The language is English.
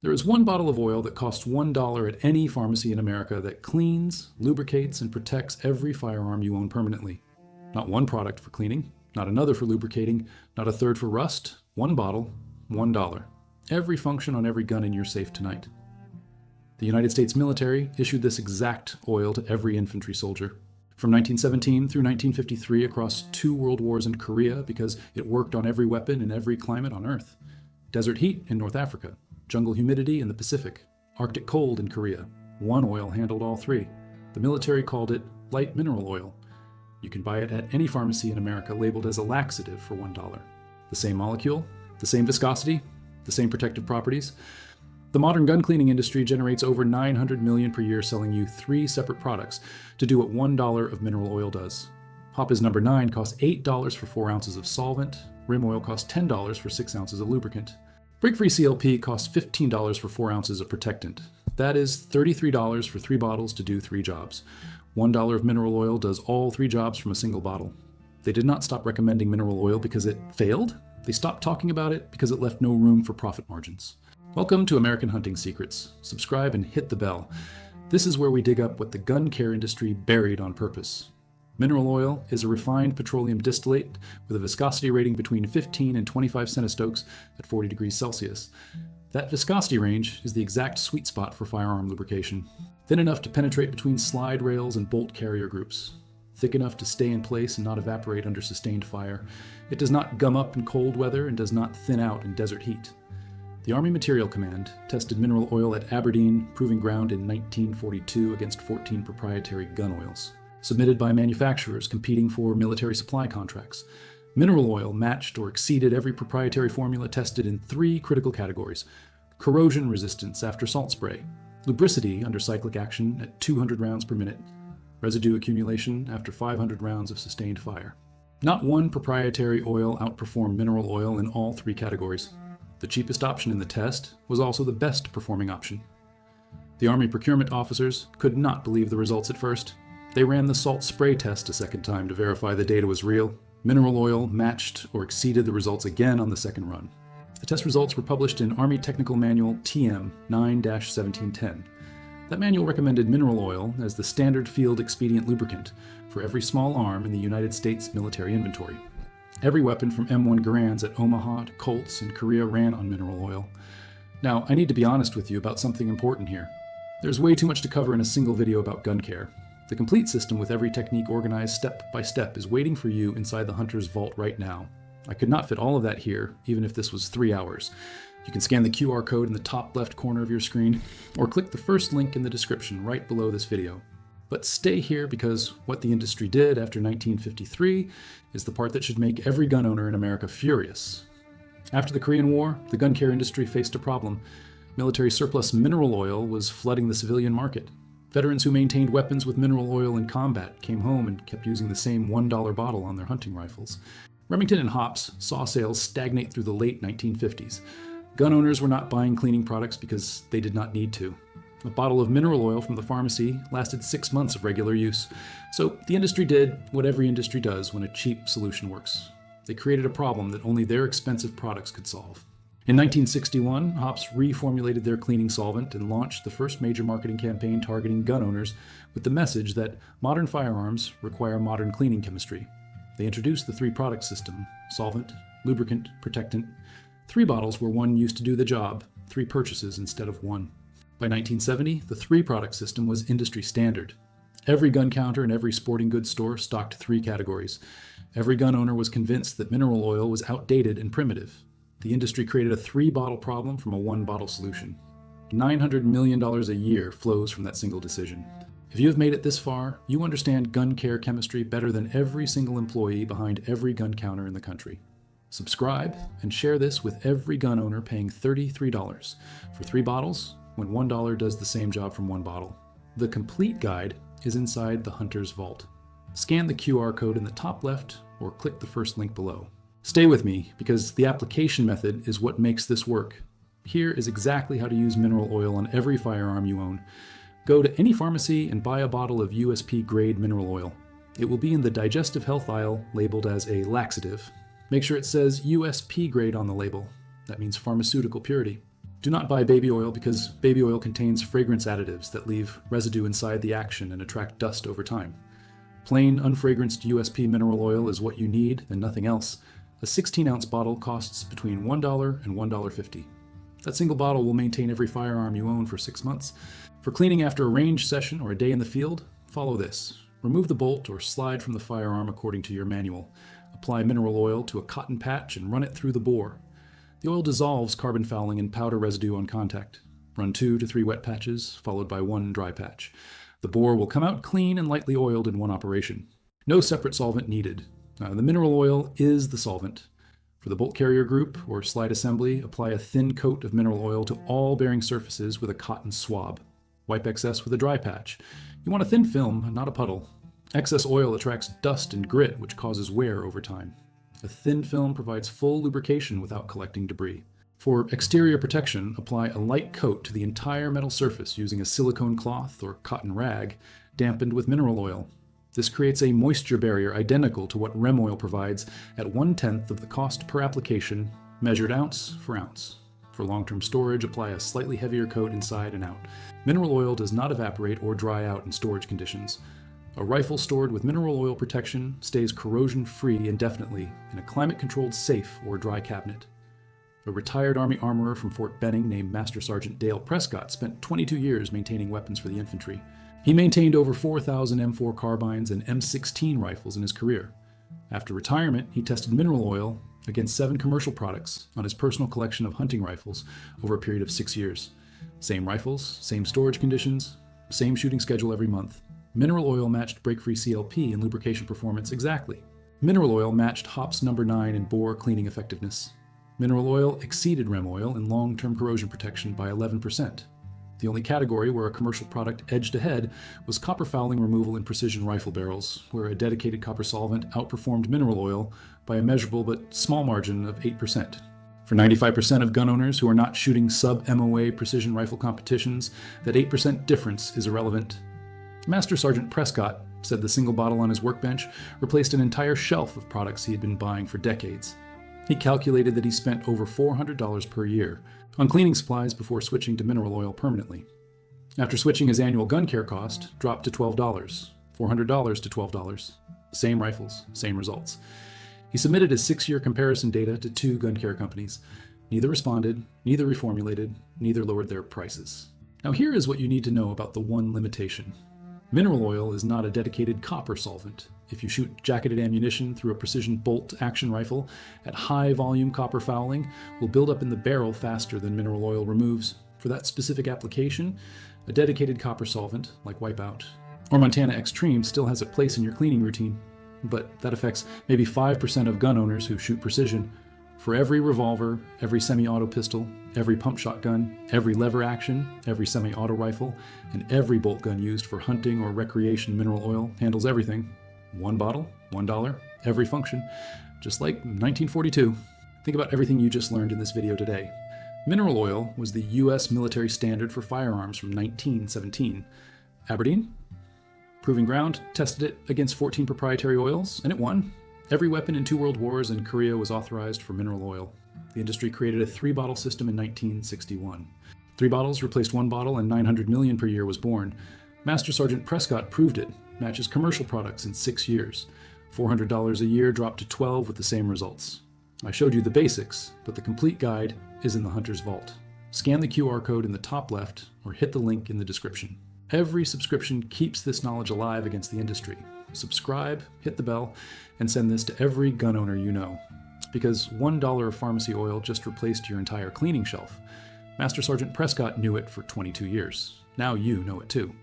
There is one bottle of oil that costs $1 at any pharmacy in America that cleans, lubricates, and protects every firearm you own permanently. Not one product for cleaning, not another for lubricating, not a third for rust. One bottle, $1. Every function on every gun in your safe tonight. The United States military issued this exact oil to every infantry soldier. From 1917 through 1953 across 2 world wars in Korea because it worked on every weapon in every climate on Earth. Desert heat in North Africa. Jungle humidity in the Pacific. Arctic cold in Korea. One oil handled all 3. The military called it light mineral oil. You can buy it at any pharmacy in America labeled as a laxative for $1. The same molecule, the same viscosity, the same protective properties. The modern gun cleaning industry generates over $900 million per year selling you 3 separate products to do what $1 of mineral oil does. Hoppe's number 9 costs $8 for 4 ounces of solvent. RemOil costs $10 for 6 ounces of lubricant. Break-Free CLP costs $15 for 4 ounces of protectant. That is $33 for 3 bottles to do 3 jobs. $1 of mineral oil does all 3 jobs from a single bottle. They did not stop recommending mineral oil because it failed. They stopped talking about it because it left no room for profit margins. Welcome to American Hunting Secrets. Subscribe and hit the bell. This is where we dig up what the gun care industry buried on purpose. Mineral oil is a refined petroleum distillate with a viscosity rating between 15 and 25 centistokes at 40 degrees Celsius. That viscosity range is the exact sweet spot for firearm lubrication. Thin enough to penetrate between slide rails and bolt carrier groups. Thick enough to stay in place and not evaporate under sustained fire. It does not gum up in cold weather and does not thin out in desert heat. The Army Material Command tested mineral oil at Aberdeen Proving Ground in 1942 against 14 proprietary gun oils, submitted by manufacturers competing for military supply contracts. Mineral oil matched or exceeded every proprietary formula tested in 3 critical categories: corrosion resistance after salt spray, lubricity under cyclic action at 200 rounds per minute, residue accumulation after 500 rounds of sustained fire. Not one proprietary oil outperformed mineral oil in all 3 categories. The cheapest option in the test was also the best performing option. The Army procurement officers could not believe the results at first. They ran the salt spray test a second time to verify the data was real. Mineral oil matched or exceeded the results again on the second run. The test results were published in Army Technical Manual TM 9-1710. That manual recommended mineral oil as the standard field expedient lubricant for every small arm in the United States military inventory. Every weapon from M1 Garands at Omaha to Colts in Korea ran on mineral oil. Now, I need to be honest with you about something important here. There's way too much to cover in a single video about gun care. The complete system with every technique organized step by step is waiting for you inside the hunter's vault right now. I could not fit all of that here, even if this was 3 hours. You can scan the QR code in the top left corner of your screen, or click the first link in the description right below this video. But stay here because what the industry did after 1953 is the part that should make every gun owner in America furious. After the Korean War, the gun care industry faced a problem. Military surplus mineral oil was flooding the civilian market. Veterans who maintained weapons with mineral oil in combat came home and kept using the same $1 bottle on their hunting rifles. Remington and Hoppe saw sales stagnate through the late 1950s. Gun owners were not buying cleaning products because they did not need to. A bottle of mineral oil from the pharmacy lasted 6 months of regular use. So the industry did what every industry does when a cheap solution works. They created a problem that only their expensive products could solve. In 1961, Hoppe reformulated their cleaning solvent and launched the first major marketing campaign targeting gun owners with the message that modern firearms require modern cleaning chemistry. They introduced the 3-product system: solvent, lubricant, protectant. 3 bottles where 1 used to do the job, 3 purchases instead of 1. By 1970, the 3-product system was industry standard. Every gun counter and every sporting goods store stocked 3 categories. Every gun owner was convinced that mineral oil was outdated and primitive. The industry created a 3-bottle problem from a 1-bottle solution. $900 million a year flows from that single decision. If you have made it this far, you understand gun care chemistry better than every single employee behind every gun counter in the country. Subscribe and share this with every gun owner paying $33 for 3 bottles when $1 does the same job from 1 bottle. The complete guide is inside the Hunter's Vault. Scan the QR code in the top left or click the first link below. Stay with me because the application method is what makes this work. Here is exactly how to use mineral oil on every firearm you own. Go to any pharmacy and buy a bottle of USP grade mineral oil. It will be in the digestive health aisle labeled as a laxative. Make sure it says USP grade on the label. That means pharmaceutical purity. Do not buy baby oil because baby oil contains fragrance additives that leave residue inside the action and attract dust over time. Plain, unfragranced USP mineral oil is what you need and nothing else. A 16-ounce bottle costs between $1 and $1.50. That single bottle will maintain every firearm you own for 6 months. For cleaning after a range session or a day in the field, follow this. Remove the bolt or slide from the firearm according to your manual. Apply mineral oil to a cotton patch and run it through the bore. The oil dissolves carbon fouling and powder residue on contact. Run 2 to 3 wet patches, followed by 1 dry patch. The bore will come out clean and lightly oiled in one operation. No separate solvent needed. The mineral oil is the solvent. For the bolt carrier group or slide assembly, apply a thin coat of mineral oil to all bearing surfaces with a cotton swab. Wipe excess with a dry patch. You want a thin film, not a puddle. Excess oil attracts dust and grit, which causes wear over time. A thin film provides full lubrication without collecting debris. For exterior protection, apply a light coat to the entire metal surface using a silicone cloth or cotton rag dampened with mineral oil. This creates a moisture barrier identical to what RemOil provides at 1/10 of the cost per application, measured ounce for ounce. For long-term storage, apply a slightly heavier coat inside and out. Mineral oil does not evaporate or dry out in storage conditions. A rifle stored with mineral oil protection stays corrosion-free indefinitely in a climate-controlled safe or dry cabinet. A retired Army armorer from Fort Benning named Master Sergeant Dale Prescott spent 22 years maintaining weapons for the infantry. He maintained over 4,000 M4 carbines and M16 rifles in his career. After retirement, he tested mineral oil against 7 commercial products on his personal collection of hunting rifles over a period of 6 years. Same rifles, same storage conditions, same shooting schedule every month. Mineral oil matched Break-Free CLP in lubrication performance exactly. Mineral oil matched Hoppe's number 9 in bore cleaning effectiveness. Mineral oil exceeded RemOil in long-term corrosion protection by 11%. The only category where a commercial product edged ahead was copper fouling removal in precision rifle barrels, where a dedicated copper solvent outperformed mineral oil by a measurable but small margin of 8%. For 95% of gun owners who are not shooting sub-MOA precision rifle competitions, that 8% difference is irrelevant. Master Sergeant Prescott said the single bottle on his workbench replaced an entire shelf of products he had been buying for decades. He calculated that he spent over $400 per year on cleaning supplies before switching to mineral oil permanently. After switching, his annual gun care cost dropped to $12, $400 to $12. Same rifles, same results. He submitted his 6-year comparison data to 2 gun care companies. Neither responded, neither reformulated, neither lowered their prices. Now here is what you need to know about the one limitation. Mineral oil is not a dedicated copper solvent. If you shoot jacketed ammunition through a precision bolt action rifle at high volume, copper fouling will build up in the barrel faster than mineral oil removes. For that specific application, a dedicated copper solvent, like Wipeout or Montana Extreme, still has a place in your cleaning routine, but that affects maybe 5% of gun owners who shoot precision. For every revolver, every semi-auto pistol, every pump shotgun, every lever action, every semi-auto rifle, and every bolt gun used for hunting or recreation, mineral oil handles everything. 1 bottle, $1, every function, just like 1942. Think about everything you just learned in this video today. Mineral oil was the US military standard for firearms from 1917. Aberdeen Proving Ground tested it against 14 proprietary oils, and it won. Every weapon in 2 world wars and Korea was authorized for mineral oil. The industry created a 3-bottle system in 1961. 3 bottles replaced 1 bottle, and 900 million per year was born. Master Sergeant Prescott proved it, matches commercial products in 6 years. $400 a year dropped to $12 with the same results. I showed you the basics, but the complete guide is in the Hunter's Vault. Scan the QR code in the top left or hit the link in the description. Every subscription keeps this knowledge alive against the industry. Subscribe, hit the bell, and send this to every gun owner you know. Because $1 of pharmacy oil just replaced your entire cleaning shelf. Master Sergeant Prescott knew it for 22 years. Now you know it too.